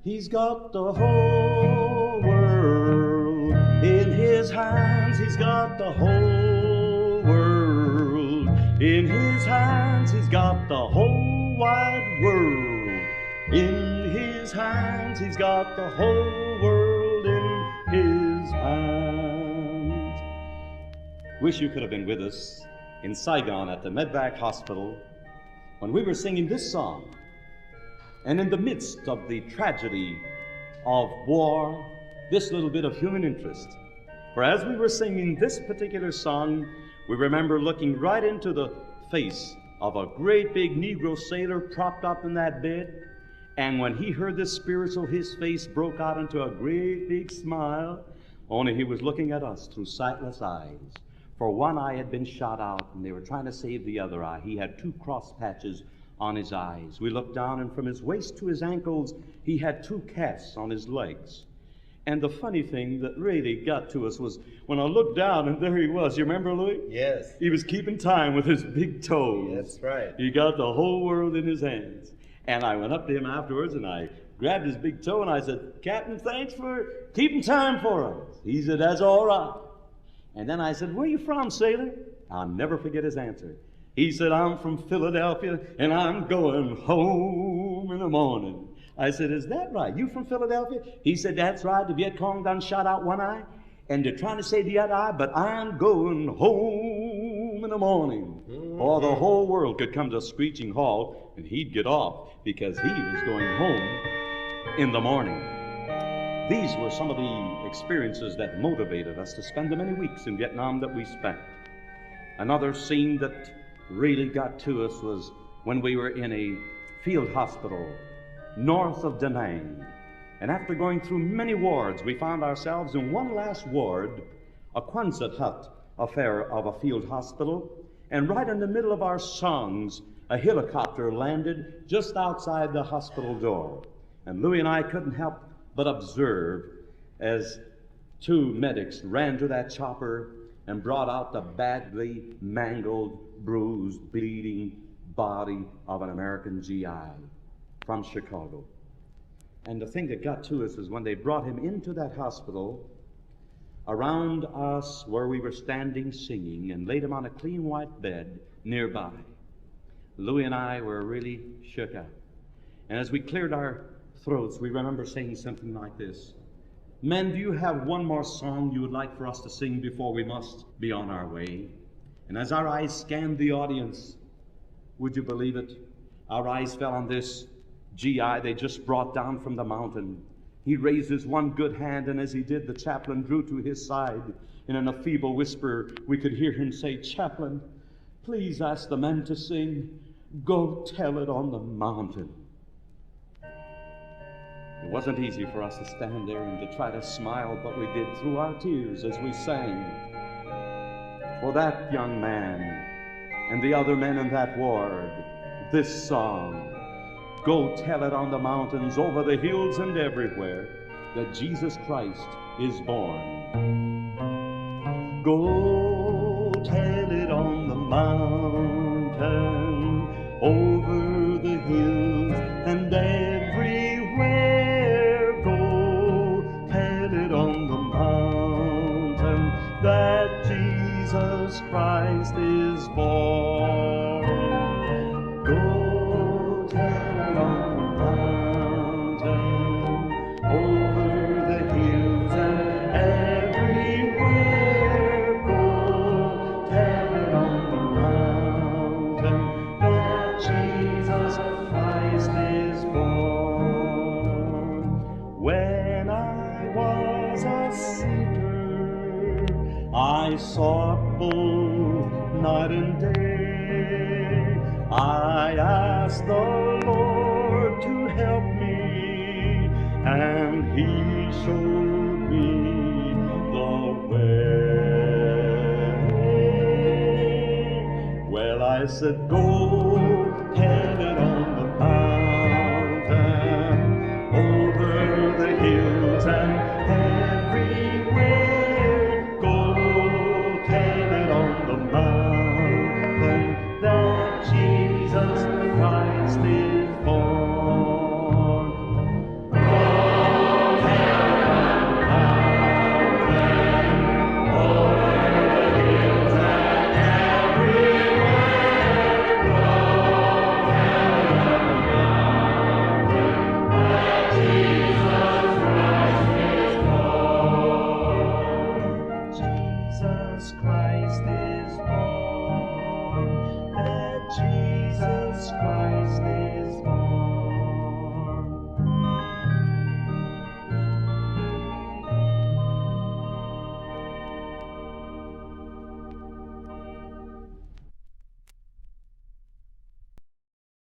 He's got the whole world in his hands. He's got the whole world in his hands. He's got the whole wide world in his hands. He's got the whole world in his hands. Wish you could have been with us in Saigon at the Medvac Hospital when we were singing this song. And in the midst of the tragedy of war, this little bit of human interest. For as we were singing this particular song, we remember looking right into the face of a great big Negro sailor propped up in that bed. And when he heard this spiritual, his face broke out into a great big smile, only he was looking at us through sightless eyes. For one eye had been shot out, and they were trying to save the other eye. He had 2 cross patches on his eyes. We looked down, and from his waist to his ankles, he had 2 casts on his legs. And the funny thing that really got to us was when I looked down, and there he was. You remember, Louis? Yes. He was keeping time with his big toes. That's right. He got the whole world in his hands. And I went up to him afterwards, and I grabbed his big toe, and I said, "Captain, thanks for keeping time for us." He said, "That's all right." And then I said, "Where you from, sailor?" I'll never forget his answer. He said, "I'm from Philadelphia, and I'm going home in the morning." I said, "Is that right? You from Philadelphia?" He said, "That's right. The Viet Cong done shot out one eye, and they're trying to save the other eye, but I'm going home in the morning." Or the whole world could come to a screeching halt, and he'd get off because he was going home in the morning. These were some of the experiences that motivated us to spend the many weeks in Vietnam that we spent. Another scene that really got to us was when we were in a field hospital north of Da Nang. And after going through many wards, we found ourselves in one last ward, a Quonset hut affair of a field hospital. And right in the middle of our songs, a helicopter landed just outside the hospital door. And Louis and I couldn't help but observe as 2 medics ran to that chopper and brought out the badly mangled, bruised, bleeding body of an American GI from Chicago. And the thing that got to us is when they brought him into that hospital, around us where we were standing singing, and laid him on a clean white bed nearby, Louis and I were really shook up. And as we cleared our throats, we remember saying something like this: "Men, do you have one more song you would like for us to sing before we must be on our way?" And as our eyes scanned the audience, would you believe it? Our eyes fell on this GI they just brought down from the mountain. He raised his one good hand, and as he did, the chaplain drew to his side. And in a feeble whisper, we could hear him say, "Chaplain, please ask the men to sing, 'Go Tell It on the Mountain.'" It wasn't easy for us to stand there and to try to smile, but we did through our tears as we sang. For that young man and the other men in that ward, this song, "Go tell it on the mountains, over the hills and everywhere, that Jesus Christ is born." Go tell it on the mountain, over the hills and everywhere. Go tell it on the mountain, that Jesus Christ is born. Go tell it on the mountain, over the hills and everywhere. Go tell it on the mountain, that Jesus Christ is born. When I was a seeker, I sought both night and day. I asked the Lord to help me, and He showed me the way. Well, I said, "Go